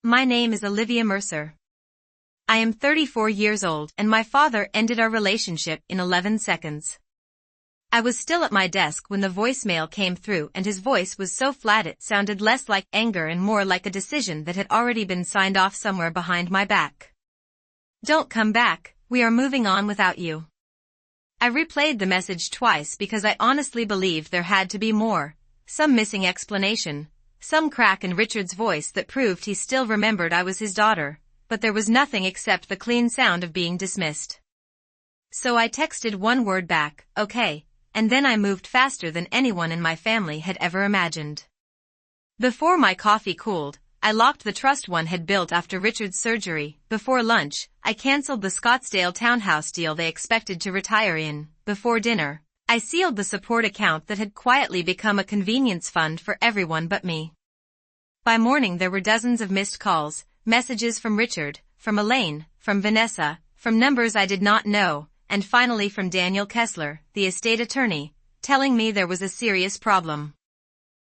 My name is Olivia Mercer. I am 34 years old and my father ended our relationship in 11 seconds. I was still at my desk when the voicemail came through and his voice was so flat it sounded less like anger and more like a decision that had already been signed off somewhere behind my back. Don't come back, we are moving on without you. I replayed the message twice because I honestly believed there had to be more, some missing explanation, some crack in Richard's voice that proved he still remembered I was his daughter, but there was nothing except the clean sound of being dismissed. So I texted one word back, okay, and then I moved faster than anyone in my family had ever imagined. Before my coffee cooled, I locked the trust one had built after Richard's surgery. Before lunch, I canceled the Scottsdale townhouse deal they expected to retire in. Before dinner, I sealed the support account that had quietly become a convenience fund for everyone but me. By morning there were dozens of missed calls, messages from Richard, from Elaine, from Vanessa, from numbers I did not know, and finally from Daniel Kessler, the estate attorney, telling me there was a serious problem.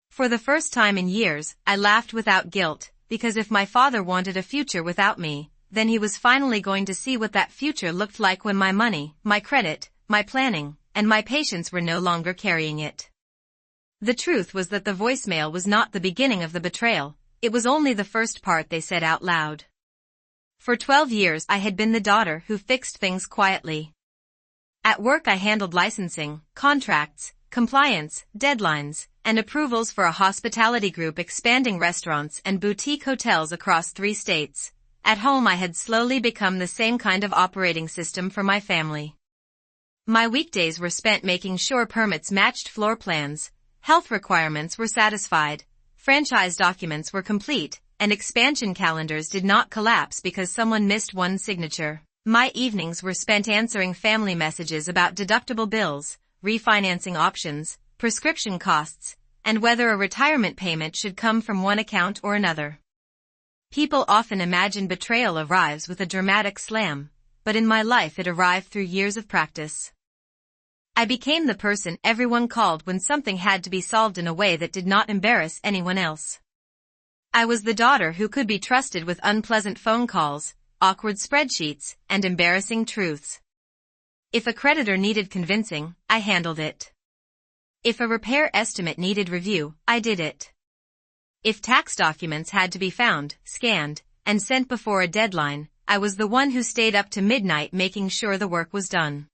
For the first time in years, I laughed without guilt, because if my father wanted a future without me, then he was finally going to see what that future looked like when my money, my credit, my planning, and my patience were no longer carrying it. The truth was that the voicemail was not the beginning of the betrayal, it was only the first part they said out loud. For 12 years I had been the daughter who fixed things quietly. At work I handled licensing, contracts, compliance, deadlines, and approvals for a hospitality group expanding restaurants and boutique hotels across 3 states. At home I had slowly become the same kind of operating system for my family. My weekdays were spent making sure permits matched floor plans, health requirements were satisfied, franchise documents were complete, and expansion calendars did not collapse because someone missed one signature. My evenings were spent answering family messages about deductible bills, refinancing options, prescription costs, and whether a retirement payment should come from one account or another. People often imagine betrayal arrives with a dramatic slam, but in my life it arrived through years of practice. I became the person everyone called when something had to be solved in a way that did not embarrass anyone else. I was the daughter who could be trusted with unpleasant phone calls, awkward spreadsheets, and embarrassing truths. If a creditor needed convincing, I handled it. If a repair estimate needed review, I did it. If tax documents had to be found, scanned, and sent before a deadline, I was the one who stayed up to midnight making sure the work was done.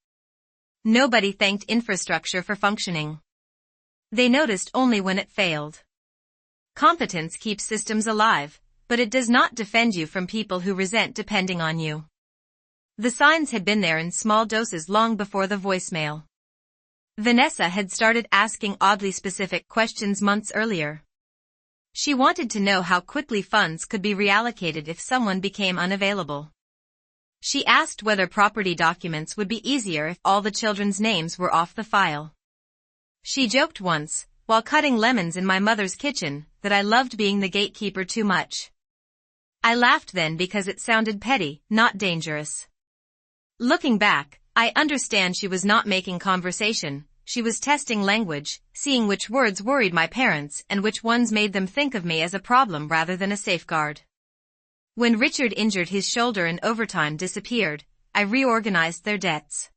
Nobody thanked infrastructure for functioning. They noticed only when it failed. Competence keeps systems alive, but it does not defend you from people who resent depending on you. The signs had been there in small doses long before the voicemail. Vanessa had started asking oddly specific questions months earlier. She wanted to know how quickly funds could be reallocated if someone became unavailable. She asked whether property documents would be easier if all the children's names were off the file. She joked once, while cutting lemons in my mother's kitchen, that I loved being the gatekeeper too much. I laughed then because it sounded petty, not dangerous. Looking back, I understand she was not making conversation, she was testing language, seeing which words worried my parents and which ones made them think of me as a problem rather than a safeguard. When Richard injured his shoulder and overtime disappeared, I reorganized their debts.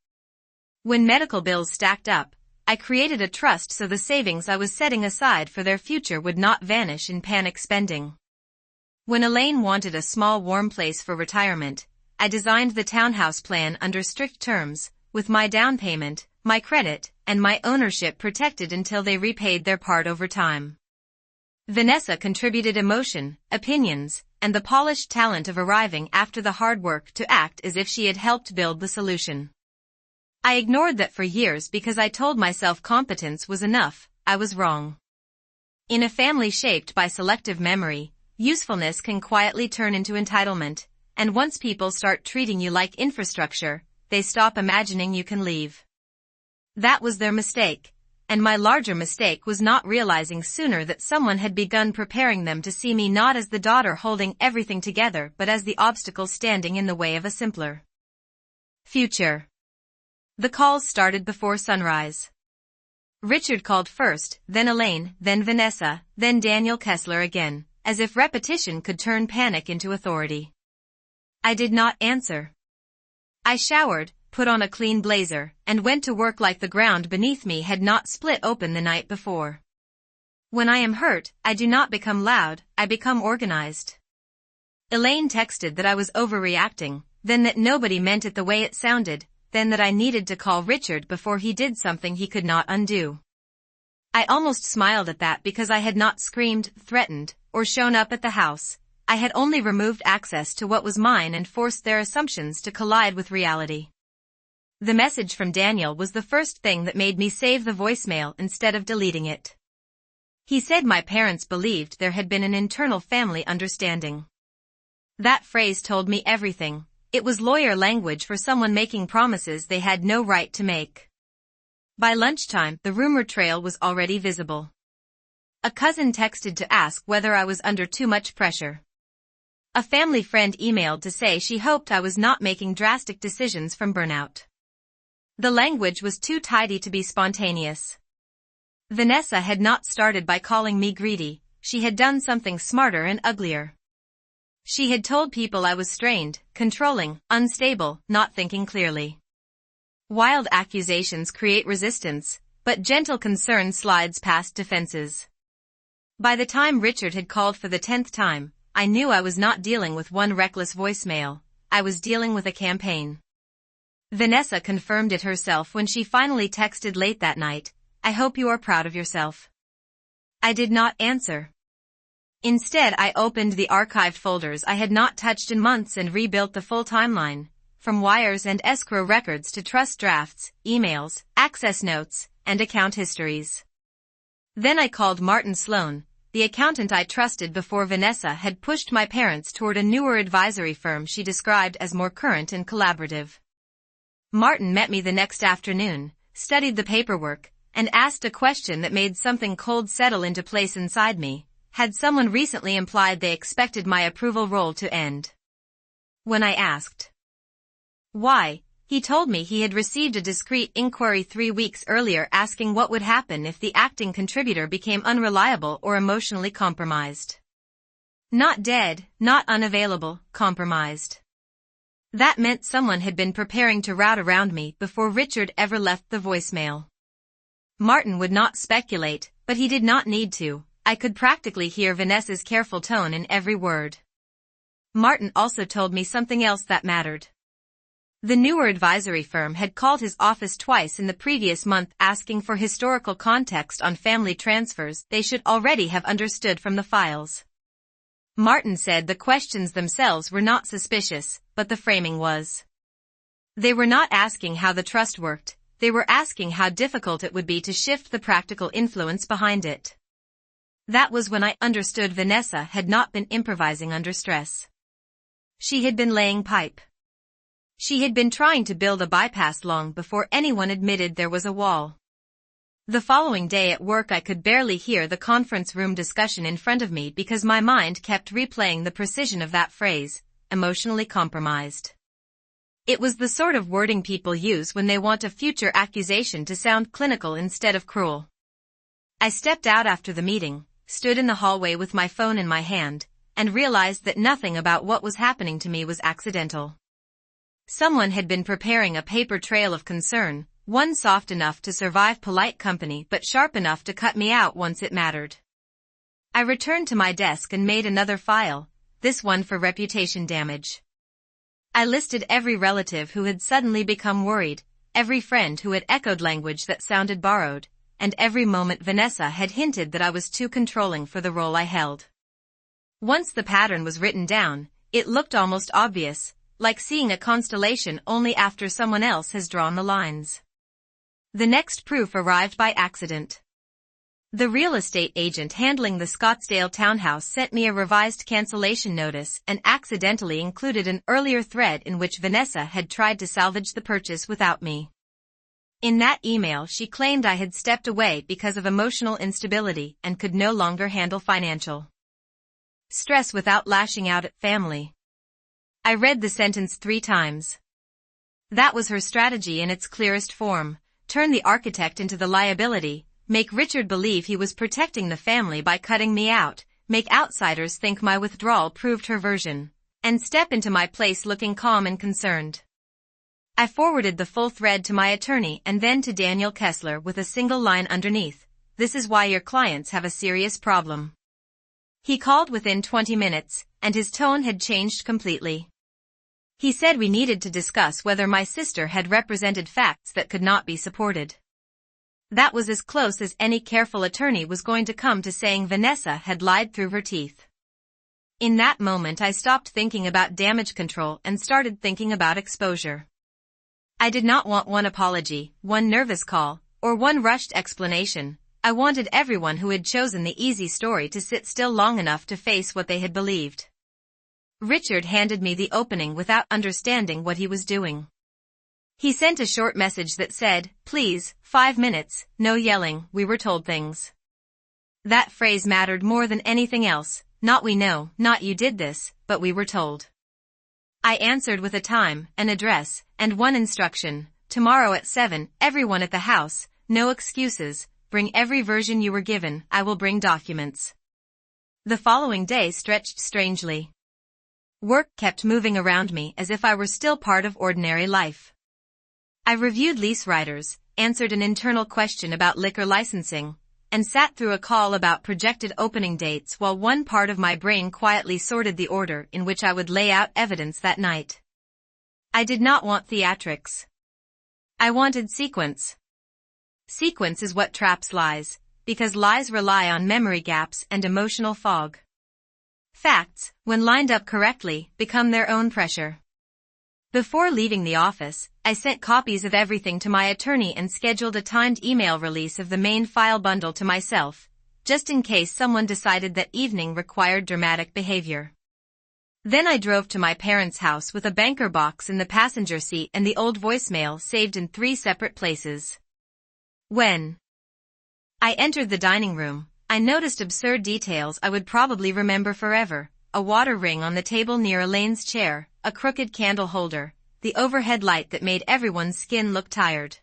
When medical bills stacked up, I created a trust so the savings I was setting aside for their future would not vanish in panic spending. When Elaine wanted a small warm place for retirement, I designed the townhouse plan under strict terms, with my down payment, my credit, and my ownership protected until they repaid their part over time. Vanessa contributed emotion, opinions, and the polished talent of arriving after the hard work to act as if she had helped build the solution. I ignored that for years because I told myself competence was enough. I was wrong. In a family shaped by selective memory, usefulness can quietly turn into entitlement, and once people start treating you like infrastructure, they stop imagining you can leave. That was their mistake, and my larger mistake was not realizing sooner that someone had begun preparing them to see me not as the daughter holding everything together but as the obstacle standing in the way of a simpler future. The calls started before sunrise. Richard called first, then Elaine, then Vanessa, then Daniel Kessler again, as if repetition could turn panic into authority. I did not answer. I showered, put on a clean blazer, and went to work like the ground beneath me had not split open the night before. When I am hurt, I do not become loud, I become organized. Elaine texted that I was overreacting, then that nobody meant it the way it sounded, then that I needed to call Richard before he did something he could not undo. I almost smiled at that because I had not screamed, threatened, or shown up at the house. I had only removed access to what was mine and forced their assumptions to collide with reality. The message from Daniel was the first thing that made me save the voicemail instead of deleting it. He said my parents believed there had been an internal family understanding. That phrase told me everything. It was lawyer language for someone making promises they had no right to make. By lunchtime, the rumor trail was already visible. A cousin texted to ask whether I was under too much pressure. A family friend emailed to say she hoped I was not making drastic decisions from burnout. The language was too tidy to be spontaneous. Vanessa had not started by calling me greedy, she had done something smarter and uglier. She had told people I was strained, controlling, unstable, not thinking clearly. Wild accusations create resistance, but gentle concern slides past defenses. By the time Richard had called for the 10th time, I knew I was not dealing with one reckless voicemail, I was dealing with a campaign. Vanessa confirmed it herself when she finally texted late that night, "I hope you are proud of yourself." I did not answer. Instead, I opened the archived folders I had not touched in months and rebuilt the full timeline, from wires and escrow records to trust drafts, emails, access notes, and account histories. Then I called Martin Sloan, the accountant I trusted before Vanessa had pushed my parents toward a newer advisory firm she described as more current and collaborative. Martin met me the next afternoon, studied the paperwork, and asked a question that made something cold settle into place inside me. Had someone recently implied they expected my approval role to end? When I asked why, he told me he had received a discreet inquiry 3 weeks earlier asking what would happen if the acting contributor became unreliable or emotionally compromised. Not dead, not unavailable, compromised. That meant someone had been preparing to rout around me before Richard ever left the voicemail. Martin would not speculate, but he did not need to. I could practically hear Vanessa's careful tone in every word. Martin also told me something else that mattered. The newer advisory firm had called his office twice in the previous month asking for historical context on family transfers they should already have understood from the files. Martin said the questions themselves were not suspicious, but the framing was. They were not asking how the trust worked, they were asking how difficult it would be to shift the practical influence behind it. That was when I understood Vanessa had not been improvising under stress. She had been laying pipe. She had been trying to build a bypass long before anyone admitted there was a wall. The following day at work I could barely hear the conference room discussion in front of me because my mind kept replaying the precision of that phrase, emotionally compromised. It was the sort of wording people use when they want a future accusation to sound clinical instead of cruel. I stepped out after the meeting, stood in the hallway with my phone in my hand, and realized that nothing about what was happening to me was accidental. Someone had been preparing a paper trail of concern, one soft enough to survive polite company but sharp enough to cut me out once it mattered. I returned to my desk and made another file, this one for reputation damage. I listed every relative who had suddenly become worried, every friend who had echoed language that sounded borrowed, and every moment Vanessa had hinted that I was too controlling for the role I held. Once the pattern was written down, it looked almost obvious, like seeing a constellation only after someone else has drawn the lines. The next proof arrived by accident. The real estate agent handling the Scottsdale townhouse sent me a revised cancellation notice and accidentally included an earlier thread in which Vanessa had tried to salvage the purchase without me. In that email she claimed I had stepped away because of emotional instability and could no longer handle financial stress without lashing out at family. I read the sentence 3 times. That was her strategy in its clearest form, turn the architect into the liability, make Richard believe he was protecting the family by cutting me out, make outsiders think my withdrawal proved her version, and step into my place looking calm and concerned. I forwarded the full thread to my attorney and then to Daniel Kessler with a single line underneath: "This is why your clients have a serious problem." He called within 20 minutes, and his tone had changed completely. He said we needed to discuss whether my sister had represented facts that could not be supported. That was as close as any careful attorney was going to come to saying Vanessa had lied through her teeth. In that moment I stopped thinking about damage control and started thinking about exposure. I did not want one apology, one nervous call, or one rushed explanation. I wanted everyone who had chosen the easy story to sit still long enough to face what they had believed. Richard handed me the opening without understanding what he was doing. He sent a short message that said, "Please, 5 minutes, no yelling, we were told things." That phrase mattered more than anything else. Not "we know," not "you did this," but "we were told." I answered with a time, an address, and one instruction: "Tomorrow at 7, everyone at the house, no excuses, bring every version you were given, I will bring documents." The following day stretched strangely. Work kept moving around me as if I were still part of ordinary life. I reviewed lease riders, answered an internal question about liquor licensing, and sat through a call about projected opening dates while one part of my brain quietly sorted the order in which I would lay out evidence that night. I did not want theatrics. I wanted sequence. Sequence is what traps lies, because lies rely on memory gaps and emotional fog. Facts, when lined up correctly, become their own pressure. Before leaving the office, I sent copies of everything to my attorney and scheduled a timed email release of the main file bundle to myself, just in case someone decided that evening required dramatic behavior. Then I drove to my parents' house with a banker box in the passenger seat and the old voicemail saved in 3 separate places. When I entered the dining room, I noticed absurd details I would probably remember forever: a water ring on the table near Elaine's chair, a crooked candle holder, the overhead light that made everyone's skin look tired.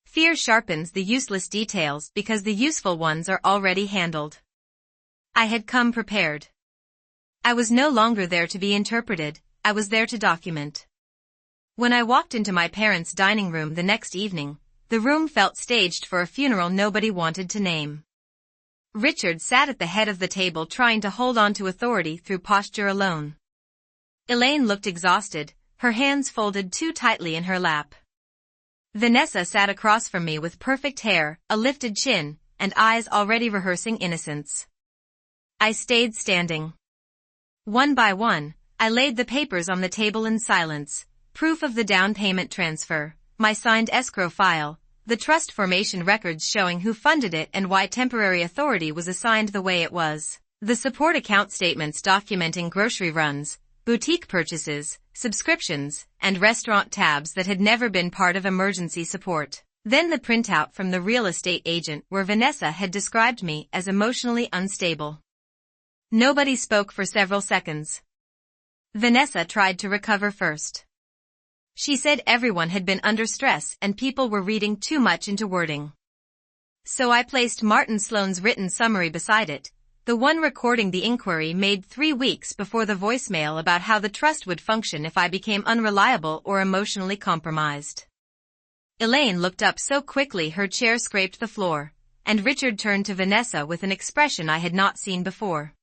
Fear sharpens the useless details because the useful ones are already handled. I had come prepared. I was no longer there to be interpreted, I was there to document. When I walked into my parents' dining room the next evening, the room felt staged for a funeral nobody wanted to name. Richard sat at the head of the table trying to hold on to authority through posture alone. Elaine looked exhausted, her hands folded too tightly in her lap. Vanessa sat across from me with perfect hair, a lifted chin, and eyes already rehearsing innocence. I stayed standing. One by one, I laid the papers on the table in silence: proof of the down payment transfer, my signed escrow file, the trust formation records showing who funded it and why temporary authority was assigned the way it was, the support account statements documenting grocery runs, boutique purchases, subscriptions, and restaurant tabs that had never been part of emergency support. Then the printout from the real estate agent where Vanessa had described me as emotionally unstable. Nobody spoke for several seconds. Vanessa tried to recover first. She said everyone had been under stress and people were reading too much into wording. So I placed Martin Sloan's written summary beside it, the one recording the inquiry made 3 weeks before the voicemail about how the trust would function if I became unreliable or emotionally compromised. Elaine looked up so quickly her chair scraped the floor, and Richard turned to Vanessa with an expression I had not seen before.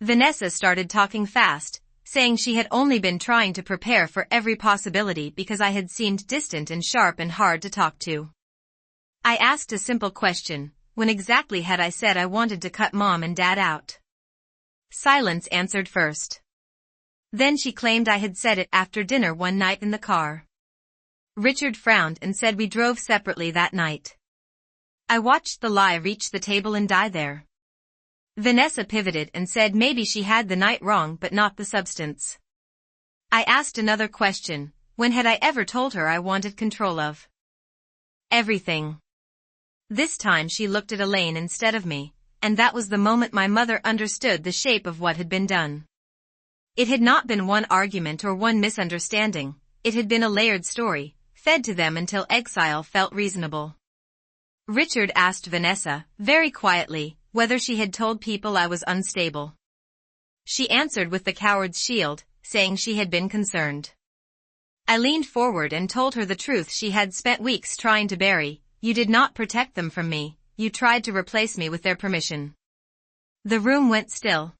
Vanessa started talking fast, saying she had only been trying to prepare for every possibility because I had seemed distant and sharp and hard to talk to. I asked a simple question: when exactly had I said I wanted to cut Mom and Dad out? Silence answered first. Then she claimed I had said it after dinner one night in the car. Richard frowned and said we drove separately that night. I watched the lie reach the table and die there. Vanessa pivoted and said maybe she had the night wrong but not the substance. I asked another question: when had I ever told her I wanted control of everything? This time she looked at Elaine instead of me, and that was the moment my mother understood the shape of what had been done. It had not been one argument or one misunderstanding, it had been a layered story, fed to them until exile felt reasonable. Richard asked Vanessa, very quietly, whether she had told people I was unstable. She answered with the coward's shield, saying she had been concerned. I leaned forward and told her the truth she had spent weeks trying to bury. You did not protect them from me, you tried to replace me with their permission. The room went still.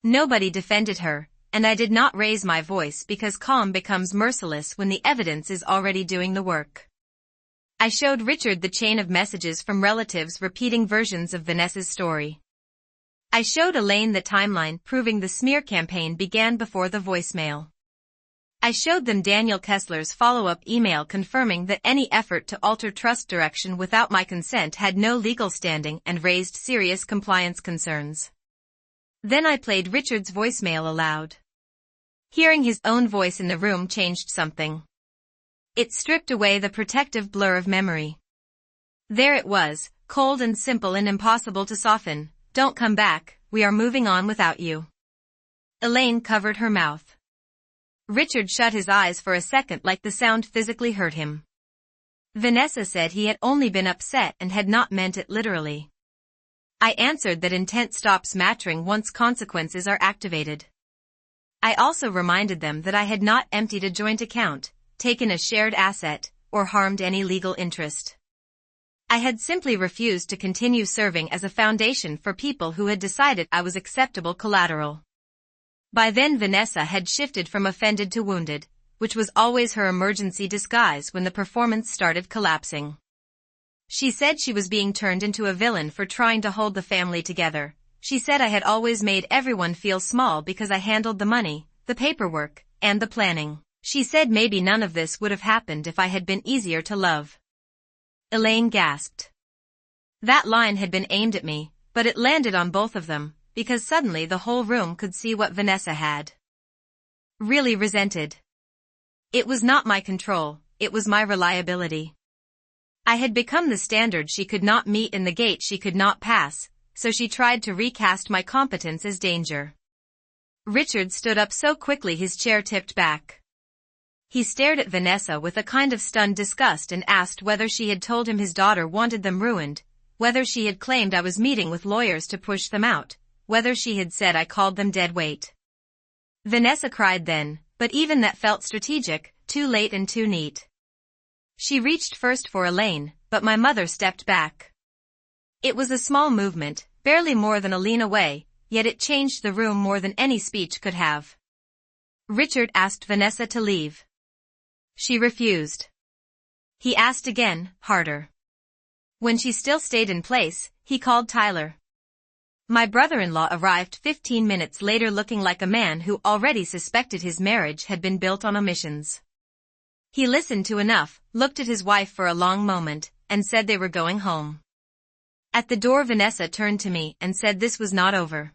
Nobody defended her, and I did not raise my voice because calm becomes merciless when the evidence is already doing the work. I showed Richard the chain of messages from relatives repeating versions of Vanessa's story. I showed Elaine the timeline proving the smear campaign began before the voicemail. I showed them Daniel Kessler's follow-up email confirming that any effort to alter trust direction without my consent had no legal standing and raised serious compliance concerns. Then I played Richard's voicemail aloud. Hearing his own voice in the room changed something. It stripped away the protective blur of memory. There it was, cold and simple and impossible to soften. Don't come back, we are moving on without you. Elaine covered her mouth. Richard shut his eyes for a second like the sound physically hurt him. Vanessa said he had only been upset and had not meant it literally. I answered that intent stops mattering once consequences are activated. I also reminded them that I had not emptied a joint account, taken a shared asset, or harmed any legal interest. I had simply refused to continue serving as a foundation for people who had decided I was acceptable collateral. By then Vanessa had shifted from offended to wounded, which was always her emergency disguise when the performance started collapsing. She said she was being turned into a villain for trying to hold the family together. She said I had always made everyone feel small because I handled the money, the paperwork, and the planning. She said maybe none of this would have happened if I had been easier to love. Elaine gasped. That line had been aimed at me, but it landed on both of them, because suddenly the whole room could see what Vanessa had really resented. It was not my control, it was my reliability. I had become the standard she could not meet and the gate she could not pass, so she tried to recast my competence as danger. Richard stood up so quickly his chair tipped back. He stared at Vanessa with a kind of stunned disgust and asked whether she had told him his daughter wanted them ruined, whether she had claimed I was meeting with lawyers to push them out, whether she had said I called them dead weight. Vanessa cried then, but even that felt strategic, too late and too neat. She reached first for Elaine, but my mother stepped back. It was a small movement, barely more than a lean away, yet it changed the room more than any speech could have. Richard asked Vanessa to leave. She refused. He asked again, harder. When she still stayed in place, he called Tyler. My brother-in-law arrived 15 minutes later looking like a man who already suspected his marriage had been built on omissions. He listened to enough, looked at his wife for a long moment, and said they were going home. At the door Vanessa turned to me and said this was not over.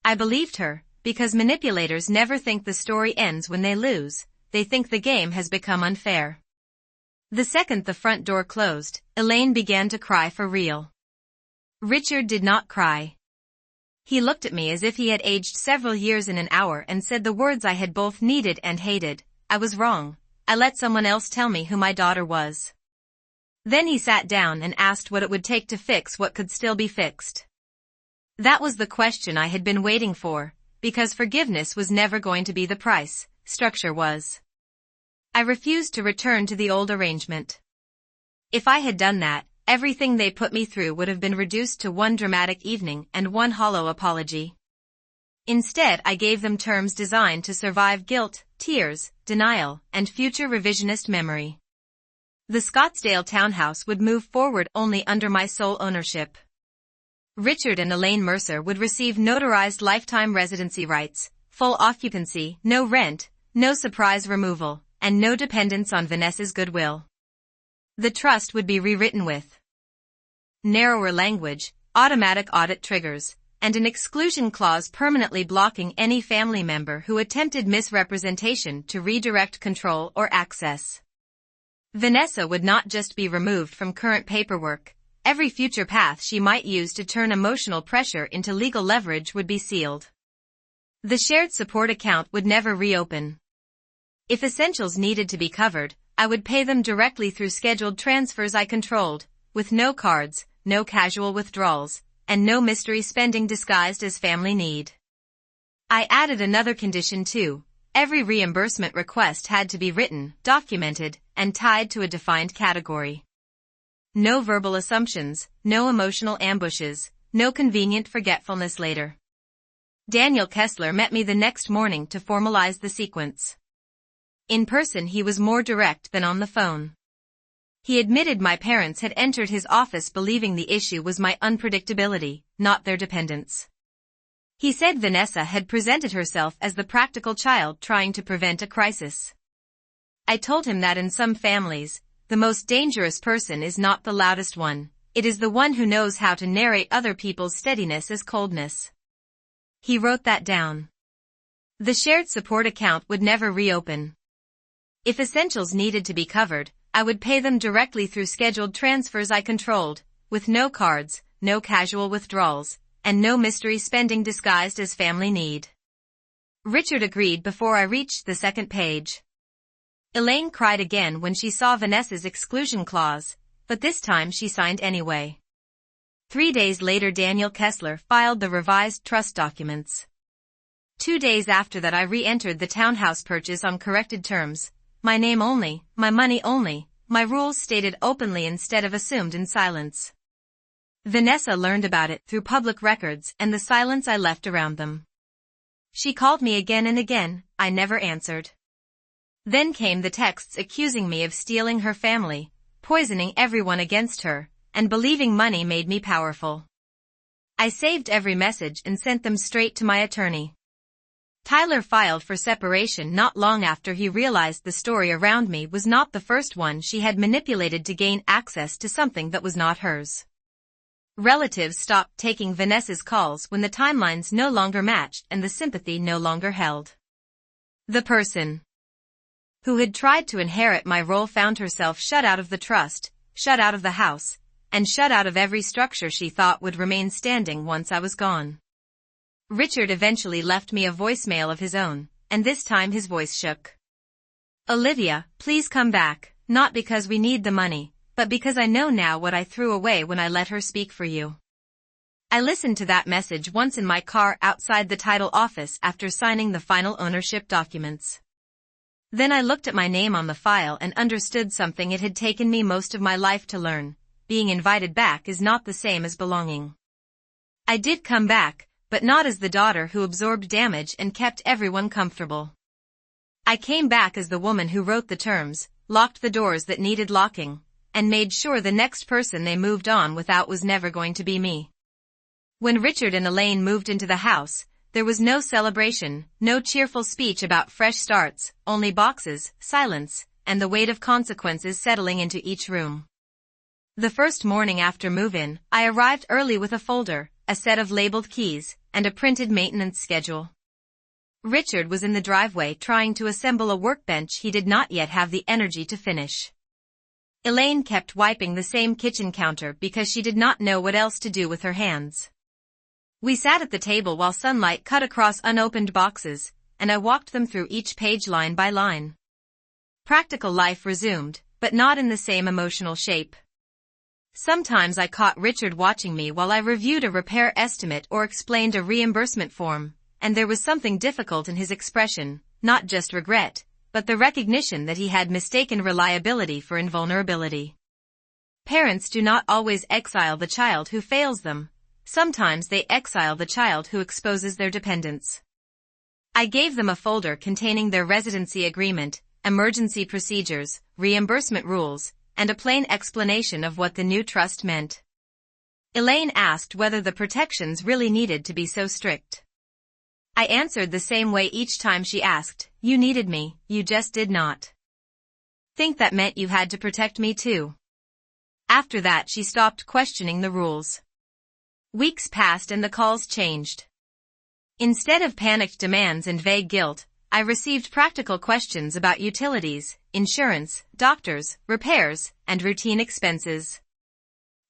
I believed her, because manipulators never think the story ends when they lose, they think the game has become unfair. The second the front door closed, Elaine began to cry for real. Richard did not cry. He looked at me as if he had aged several years in an hour and said the words I had both needed and hated. I was wrong. I let someone else tell me who my daughter was. Then he sat down and asked what it would take to fix what could still be fixed. That was the question I had been waiting for, because forgiveness was never going to be the price, structure was. I refused to return to the old arrangement. If I had done that, everything they put me through would have been reduced to one dramatic evening and one hollow apology. Instead, I gave them terms designed to survive guilt, tears, denial, and future revisionist memory. The Scottsdale townhouse would move forward only under my sole ownership. Richard and Elaine Mercer would receive notarized lifetime residency rights, full occupancy, no rent, no surprise removal, and no dependence on Vanessa's goodwill. The trust would be rewritten with narrower language, automatic audit triggers, and an exclusion clause permanently blocking any family member who attempted misrepresentation to redirect control or access. Vanessa would not just be removed from current paperwork, every future path she might use to turn emotional pressure into legal leverage would be sealed. The shared support account would never reopen. If essentials needed to be covered, I would pay them directly through scheduled transfers I controlled, with no cards, no casual withdrawals, and no mystery spending disguised as family need. I added another condition too. Every reimbursement request had to be written, documented, and tied to a defined category. No verbal assumptions, no emotional ambushes, no convenient forgetfulness later. Daniel Kessler met me the next morning to formalize the sequence. In person he was more direct than on the phone. He admitted my parents had entered his office believing the issue was my unpredictability, not their dependence. He said Vanessa had presented herself as the practical child trying to prevent a crisis. I told him that in some families, the most dangerous person is not the loudest one, it is the one who knows how to narrate other people's steadiness as coldness. He wrote that down. The shared support account would never reopen. If essentials needed to be covered, I would pay them directly through scheduled transfers I controlled, with no cards, no casual withdrawals, and no mystery spending disguised as family need. Richard agreed before I reached the second page. Elaine cried again when she saw Vanessa's exclusion clause, but this time she signed anyway. 3 days later Daniel Kessler filed the revised trust documents. 2 days after that I re-entered the townhouse purchase on corrected terms, my name only, my money only, my rules stated openly instead of assumed in silence. Vanessa learned about it through public records and the silence I left around them. She called me again and again, I never answered. Then came the texts accusing me of stealing her family, poisoning everyone against her, and believing money made me powerful. I saved every message and sent them straight to my attorney. Tyler filed for separation not long after he realized the story around me was not the first one she had manipulated to gain access to something that was not hers. Relatives stopped taking Vanessa's calls when the timelines no longer matched and the sympathy no longer held. The person who had tried to inherit my role found herself shut out of the trust, shut out of the house, and shut out of every structure she thought would remain standing once I was gone. Richard eventually left me a voicemail of his own, and this time his voice shook. Olivia, please come back, not because we need the money, but because I know now what I threw away when I let her speak for you. I listened to that message once in my car outside the title office after signing the final ownership documents. Then I looked at my name on the file and understood something it had taken me most of my life to learn. Being invited back is not the same as belonging. I did come back, but not as the daughter who absorbed damage and kept everyone comfortable. I came back as the woman who wrote the terms, locked the doors that needed locking, and made sure the next person they moved on without was never going to be me. When Richard and Elaine moved into the house, there was no celebration, no cheerful speech about fresh starts, only boxes, silence, and the weight of consequences settling into each room. The first morning after move-in, I arrived early with a folder, a set of labeled keys, and a printed maintenance schedule. Richard was in the driveway trying to assemble a workbench he did not yet have the energy to finish. Elaine kept wiping the same kitchen counter because she did not know what else to do with her hands. We sat at the table while sunlight cut across unopened boxes, and I walked them through each page line by line. Practical life resumed, but not in the same emotional shape. Sometimes I caught Richard watching me while I reviewed a repair estimate or explained a reimbursement form, and there was something difficult in his expression, not just regret, but the recognition that he had mistaken reliability for invulnerability. Parents do not always exile the child who fails them. Sometimes they exile the child who exposes their dependence. I gave them a folder containing their residency agreement, emergency procedures, reimbursement rules, and a plain explanation of what the new trust meant. Elaine asked whether the protections really needed to be so strict. I answered the same way each time she asked, "You needed me, you just did not think that meant you had to protect me too." After that she stopped questioning the rules. Weeks passed and the calls changed. Instead of panicked demands and vague guilt, I received practical questions about utilities, insurance, doctors, repairs, and routine expenses.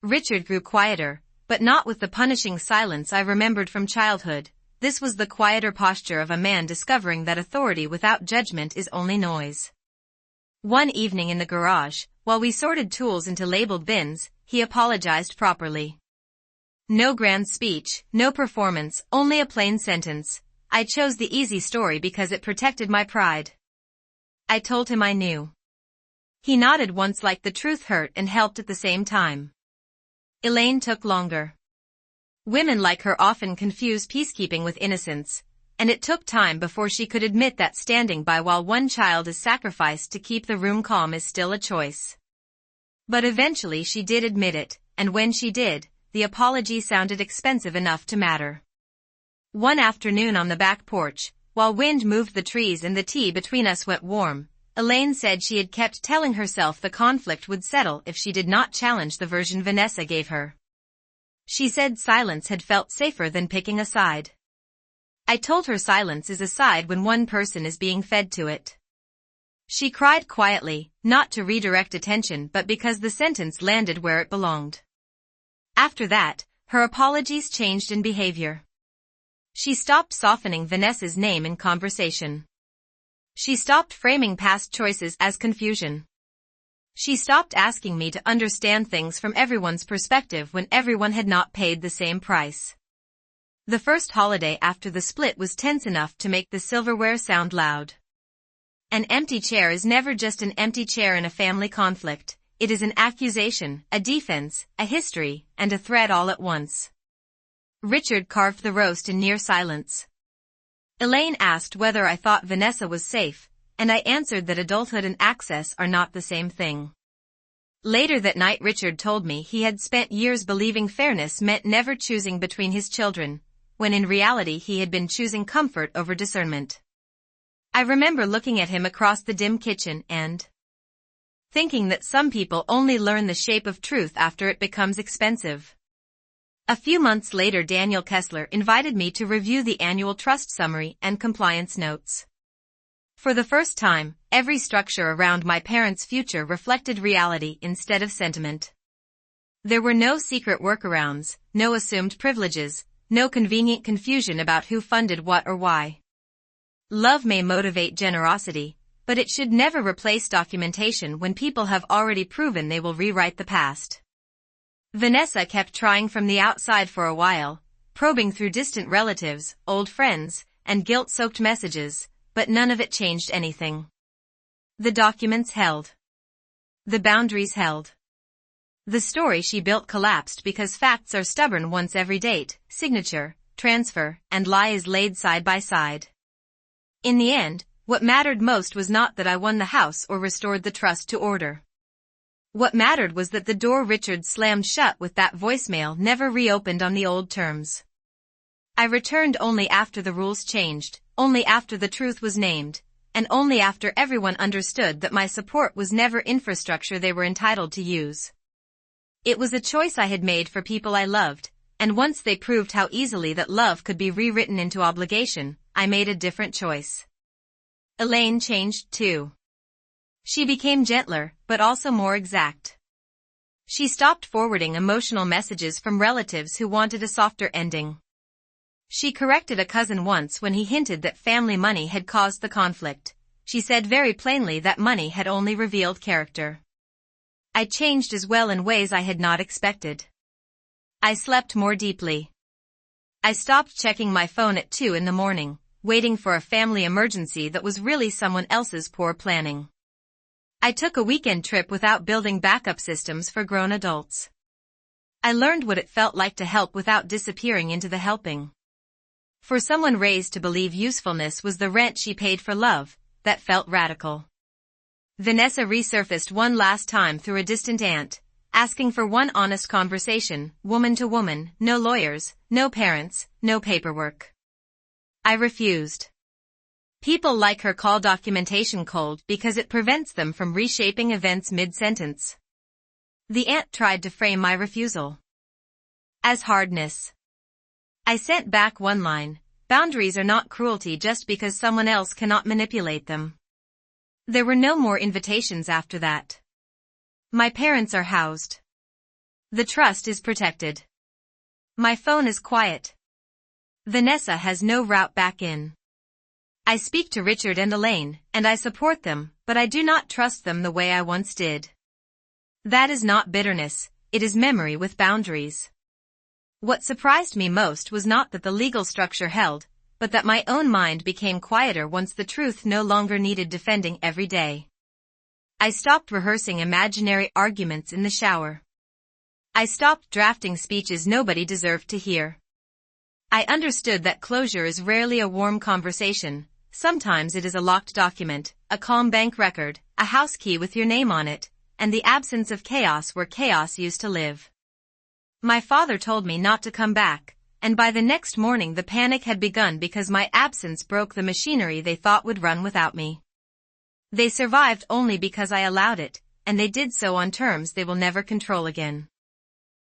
Richard grew quieter, but not with the punishing silence I remembered from childhood. This was the quieter posture of a man discovering that authority without judgment is only noise. One evening in the garage, while we sorted tools into labeled bins, he apologized properly. No grand speech, no performance, only a plain sentence. I chose the easy story because it protected my pride. I told him I knew. He nodded once like the truth hurt and helped at the same time. Elaine took longer. Women like her often confuse peacekeeping with innocence, and it took time before she could admit that standing by while one child is sacrificed to keep the room calm is still a choice. But eventually she did admit it, and when she did, the apology sounded expensive enough to matter. One afternoon on the back porch, while wind moved the trees and the tea between us went warm, Elaine said she had kept telling herself the conflict would settle if she did not challenge the version Vanessa gave her. She said silence had felt safer than picking a side. I told her silence is a side when one person is being fed to it. She cried quietly, not to redirect attention but because the sentence landed where it belonged. After that, her apologies changed in behavior. She stopped softening Vanessa's name in conversation. She stopped framing past choices as confusion. She stopped asking me to understand things from everyone's perspective when everyone had not paid the same price. The first holiday after the split was tense enough to make the silverware sound loud. An empty chair is never just an empty chair in a family conflict. It is an accusation, a defense, a history, and a threat all at once. Richard carved the roast in near silence. Elaine asked whether I thought Vanessa was safe, and I answered that adulthood and access are not the same thing. Later that night Richard told me he had spent years believing fairness meant never choosing between his children, when in reality he had been choosing comfort over discernment. I remember looking at him across the dim kitchen and thinking that some people only learn the shape of truth after it becomes expensive. A few months later Daniel Kessler invited me to review the annual trust summary and compliance notes. For the first time, every structure around my parents' future reflected reality instead of sentiment. There were no secret workarounds, no assumed privileges, no convenient confusion about who funded what or why. Love may motivate generosity, but it should never replace documentation when people have already proven they will rewrite the past. Vanessa kept trying from the outside for a while, probing through distant relatives, old friends, and guilt-soaked messages, but none of it changed anything. The documents held. The boundaries held. The story she built collapsed because facts are stubborn once every date, signature, transfer, and lie is laid side by side. In the end, what mattered most was not that I won the house or restored the trust to order. What mattered was that the door Richard slammed shut with that voicemail never reopened on the old terms. I returned only after the rules changed, only after the truth was named, and only after everyone understood that my support was never infrastructure they were entitled to use. It was a choice I had made for people I loved, and once they proved how easily that love could be rewritten into obligation, I made a different choice. Elaine changed too. She became gentler, but also more exact. She stopped forwarding emotional messages from relatives who wanted a softer ending. She corrected a cousin once when he hinted that family money had caused the conflict. She said very plainly that money had only revealed character. I changed as well in ways I had not expected. I slept more deeply. I stopped checking my phone at 2 in the morning, waiting for a family emergency that was really someone else's poor planning. I took a weekend trip without building backup systems for grown adults. I learned what it felt like to help without disappearing into the helping. For someone raised to believe usefulness was the rent she paid for love, that felt radical. Vanessa resurfaced one last time through a distant aunt, asking for one honest conversation, woman to woman, no lawyers, no parents, no paperwork. I refused. People like her call documentation cold because it prevents them from reshaping events mid-sentence. The aunt tried to frame my refusal as hardness. I sent back one line: boundaries are not cruelty just because someone else cannot manipulate them. There were no more invitations after that. My parents are housed. The trust is protected. My phone is quiet. Vanessa has no route back in. I speak to Richard and Elaine, and I support them, but I do not trust them the way I once did. That is not bitterness, it is memory with boundaries. What surprised me most was not that the legal structure held, but that my own mind became quieter once the truth no longer needed defending every day. I stopped rehearsing imaginary arguments in the shower. I stopped drafting speeches nobody deserved to hear. I understood that closure is rarely a warm conversation. Sometimes it is a locked document, a calm bank record, a house key with your name on it, and the absence of chaos where chaos used to live. My father told me not to come back, and by the next morning the panic had begun because my absence broke the machinery they thought would run without me. They survived only because I allowed it, and they did so on terms they will never control again.